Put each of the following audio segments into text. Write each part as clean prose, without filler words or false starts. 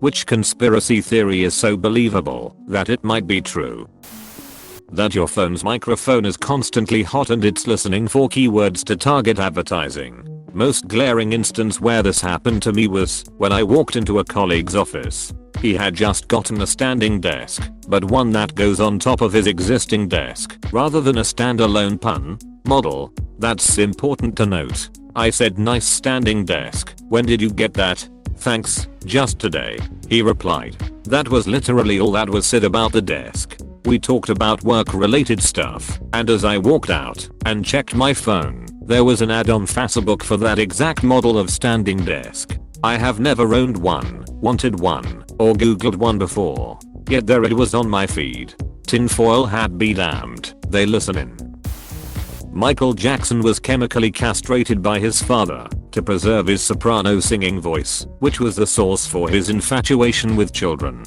Which conspiracy theory is so believable that it might be true? That your phone's microphone is constantly hot and it's listening for keywords to target advertising. Most glaring instance where this happened to me was when I walked into a colleague's office. He had just gotten a standing desk, but one that goes on top of his existing desk, rather than a standalone pun model. That's important to note. I said, "Nice standing desk. When did you get that?" "Thanks, just today," he replied. That was literally all that was said about the desk. We talked about work related stuff, and as I walked out and checked my phone, there was an ad on Facebook for that exact model of standing desk. I have never owned one, wanted one, or googled one before. Yet there it was on my feed. Tinfoil hat be damned, they listen in. Michael Jackson was chemically castrated by his father to preserve his soprano singing voice, which was the source for his infatuation with children.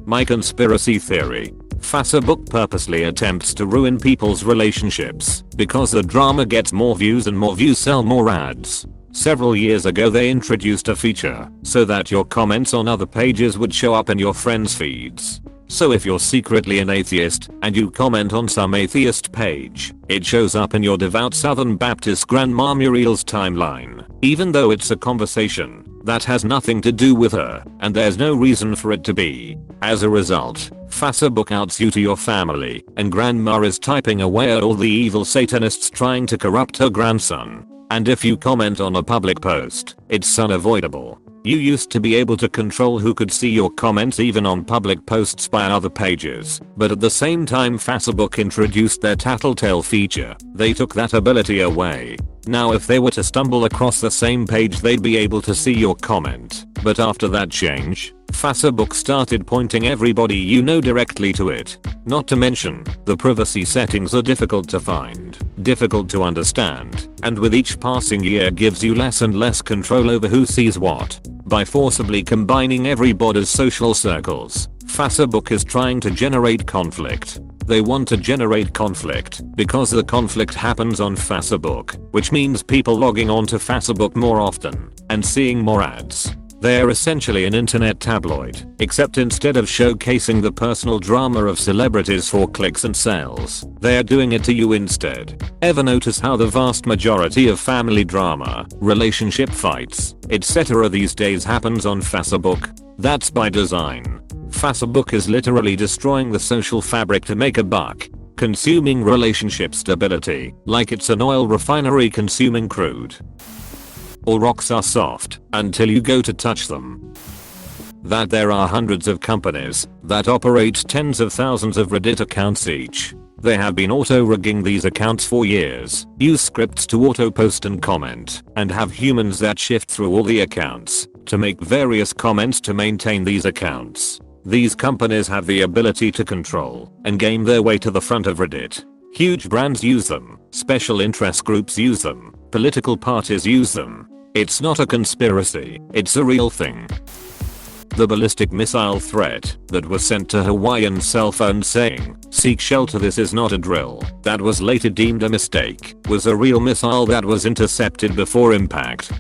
My conspiracy theory. Facebook purposely attempts to ruin people's relationships because the drama gets more views and more views sell more ads. Several years ago they introduced a feature so that your comments on other pages would show up in your friends' feeds. So if you're secretly an atheist and you comment on some atheist page, it shows up in your devout Southern Baptist Grandma Muriel's timeline, even though it's a conversation that has nothing to do with her and there's no reason for it to be. As a result, Facebook outs you to your family and grandma is typing away at all the evil satanists trying to corrupt her grandson. And if you comment on a public post, it's unavoidable. You used to be able to control who could see your comments even on public posts by other pages, but at the same time Facebook introduced their tattletale feature, they took that ability away. Now if they were to stumble across the same page they'd be able to see your comment, but after that change, Facebook started pointing everybody you know directly to it. Not to mention, the privacy settings are difficult to find, difficult to understand, and with each passing year gives you less and less control over who sees what. By forcibly combining everybody's social circles, Facebook is trying to generate conflict. They want to generate conflict because the conflict happens on Facebook, which means people logging onto Facebook more often and seeing more ads. They're essentially an internet tabloid, except instead of showcasing the personal drama of celebrities for clicks and sales, they're doing it to you instead. Ever notice how the vast majority of family drama, relationship fights, etc. these days happens on Facebook? That's by design. Facebook is literally destroying the social fabric to make a buck, consuming relationship stability like it's an oil refinery consuming crude. All rocks are soft until you go to touch them. That there are hundreds of companies that operate tens of thousands of Reddit accounts each. They have been auto-rigging these accounts for years, use scripts to auto-post and comment, and have humans that shift through all the accounts to make various comments to maintain these accounts. These companies have the ability to control and game their way to the front of Reddit. Huge brands use them, special interest groups use them, political parties use them. It's not a conspiracy, it's a real thing. The ballistic missile threat that was sent to Hawaiian cell phone saying, "Seek shelter, this is not a drill," that was later deemed a mistake, was a real missile that was intercepted before impact.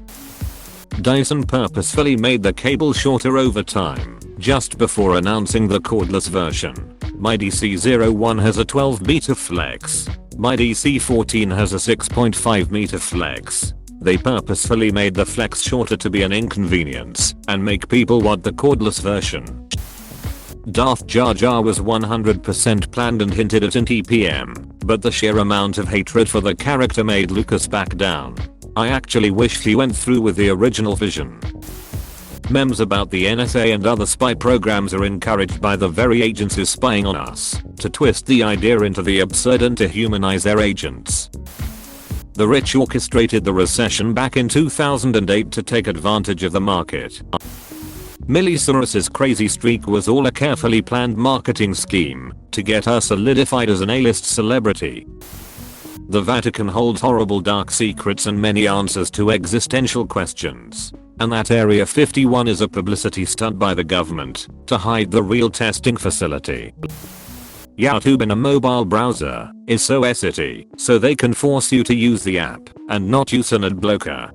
Dyson purposefully made the cable shorter over time, just before announcing the cordless version. My DC01 has a 12 meter flex. My DC14 has a 6.5 meter flex. They purposefully made the flex shorter to be an inconvenience and make people want the cordless version. Darth Jar Jar was 100% planned and hinted at in TPM, but the sheer amount of hatred for the character made Lucas back down. I actually wished he went through with the original vision. Memes about the NSA and other spy programs are encouraged by the very agencies spying on us to twist the idea into the absurd and to humanize their agents. The rich orchestrated the recession back in 2008 to take advantage of the market. Miley Cyrus's crazy streak was all a carefully planned marketing scheme to get her solidified as an A-list celebrity. The Vatican holds horrible dark secrets and many answers to existential questions. And that Area 51 is a publicity stunt by the government to hide the real testing facility. YouTube in a mobile browser is so essity, so they can force you to use the app and not use an ad blocker.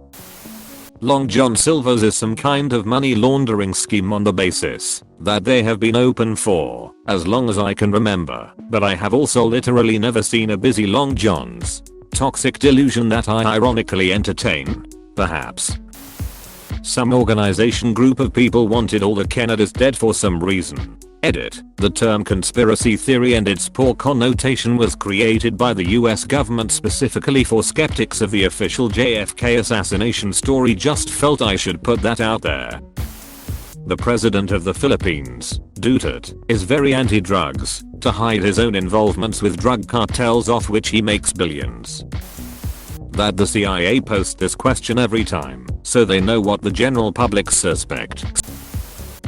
Long John Silver's is some kind of money laundering scheme on the basis that they have been open for as long as I can remember, but I have also literally never seen a busy Long John's. Toxic delusion that I ironically entertain? Perhaps. Some organization group of people wanted all the Kennedys dead for some reason. Edit. The term conspiracy theory and its poor connotation was created by the US government specifically for skeptics of the official JFK assassination story. Just felt I should put that out there. The president of the Philippines, Duterte, is very anti-drugs to hide his own involvements with drug cartels off which he makes billions. That the CIA posts this question every time so they know what the general public suspects.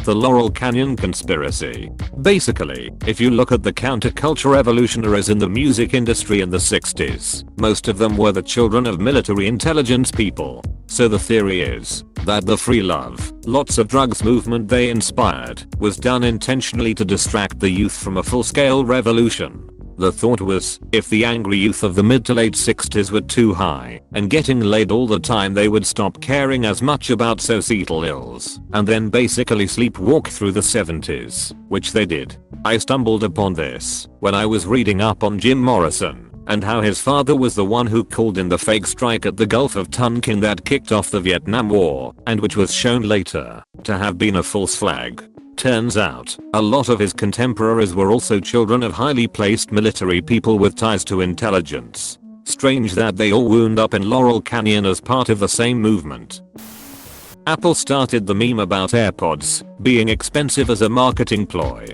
The Laurel Canyon Conspiracy. Basically, if you look at the counterculture revolutionaries in the music industry in the 60s, most of them were the children of military intelligence people. So the theory is that the free love, lots of drugs movement they inspired was done intentionally to distract the youth from a full-scale revolution. The thought was, if the angry youth of the mid to late 60s were too high and getting laid all the time, they would stop caring as much about societal ills and then basically sleepwalk through the 70s, which they did. I stumbled upon this when I was reading up on Jim Morrison and how his father was the one who called in the fake strike at the Gulf of Tonkin that kicked off the Vietnam War and which was shown later to have been a false flag. Turns out, a lot of his contemporaries were also children of highly placed military people with ties to intelligence. Strange that they all wound up in Laurel Canyon as part of the same movement. Apple started the meme about AirPods being expensive as a marketing ploy.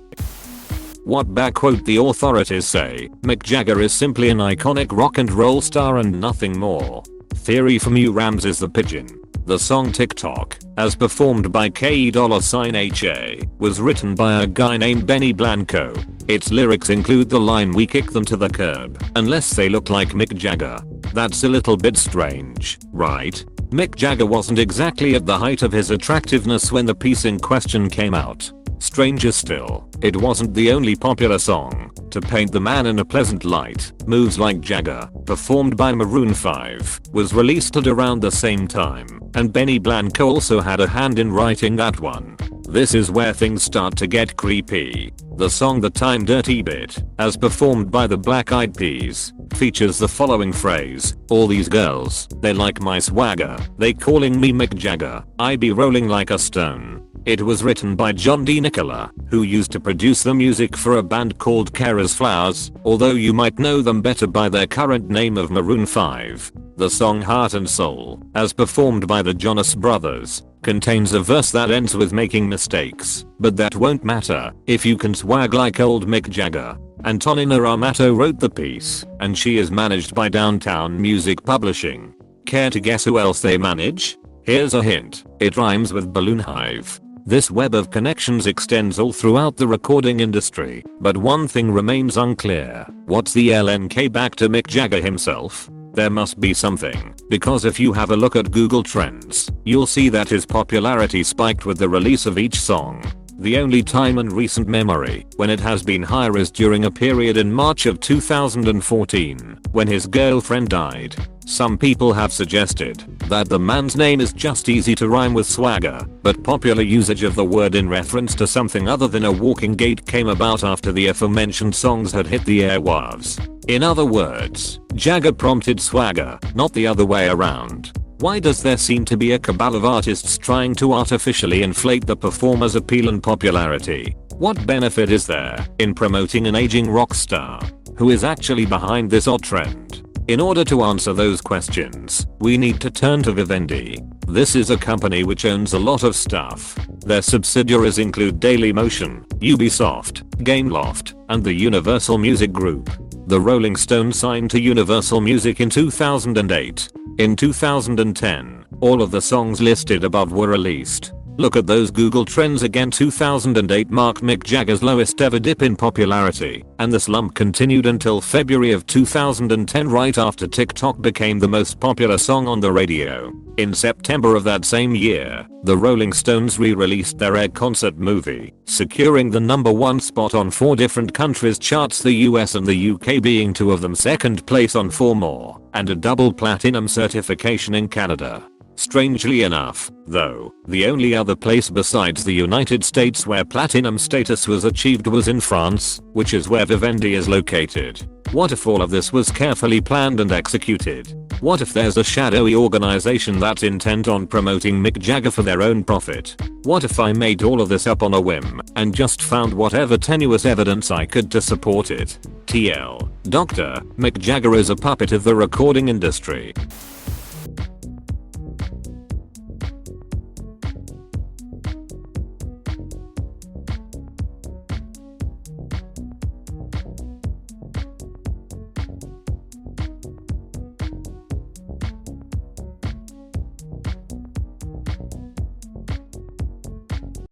What the authorities say, Mick Jagger is simply an iconic rock and roll star and nothing more. Theory from Ramses the Pigeon. The song TikTok, as performed by kaiyv, was written by a guy named Benny Blanco. Its lyrics include the line "We kick them to the curb unless they look like Mick Jagger." That's a little bit strange, right? Mick Jagger wasn't exactly at the height of his attractiveness when the piece in question came out. Stranger still, it wasn't the only popular song to paint the man in a pleasant light. Moves Like Jagger, performed by Maroon 5, was released at around the same time, and Benny Blanco also had a hand in writing that one. This is where things start to get creepy. The song The Time Dirty Bit, as performed by the Black Eyed Peas, features the following phrase: "All these girls, they like my swagger, they calling me Mick Jagger, I be rolling like a stone." It was written by John D. Nicola, who used to produce the music for a band called Kara's Flowers, although you might know them better by their current name of Maroon 5. The song Heart and Soul, as performed by the Jonas Brothers, contains a verse that ends with "making mistakes, but that won't matter if you can swag like old Mick Jagger." Antonina Armato wrote the piece, and she is managed by Downtown Music Publishing. Care to guess who else they manage? Here's a hint, it rhymes with Balloon Hive. This web of connections extends all throughout the recording industry, but one thing remains unclear. What's the LNK back to Mick Jagger himself? There must be something, because if you have a look at Google Trends, you'll see that his popularity spiked with the release of each song. The only time in recent memory when it has been higher is during a period in March of 2014, when his girlfriend died. Some people have suggested that the man's name is just easy to rhyme with swagger, but popular usage of the word in reference to something other than a walking gait came about after the aforementioned songs had hit the airwaves. In other words, Jagger prompted swagger, not the other way around. Why does there seem to be a cabal of artists trying to artificially inflate the performer's appeal and popularity? What benefit is there in promoting an aging rock star? Who is actually behind this odd trend? In order to answer those questions, we need to turn to Vivendi. This is a company which owns a lot of stuff. Their subsidiaries include Dailymotion, Ubisoft, Gameloft, and the Universal Music Group. The Rolling Stones signed to Universal Music in 2008. In 2010, all of the songs listed above were released. Look at those Google Trends again. 2008 marked Mick Jagger's lowest ever dip in popularity, and the slump continued until February of 2010, right after TikTok became the most popular song on the radio. In September of that same year, the Rolling Stones re-released their Egg concert movie, securing the #1 spot on 4 different countries' charts, the US and the UK being 2 of them, second place on 4 more, and a double platinum certification in Canada. Strangely enough, though, the only other place besides the United States where platinum status was achieved was in France, which is where Vivendi is located. What if all of this was carefully planned and executed? What if there's a shadowy organization that's intent on promoting Mick Jagger for their own profit? What if I made all of this up on a whim and just found whatever tenuous evidence I could to support it? TL. Dr. Mick Jagger is a puppet of the recording industry.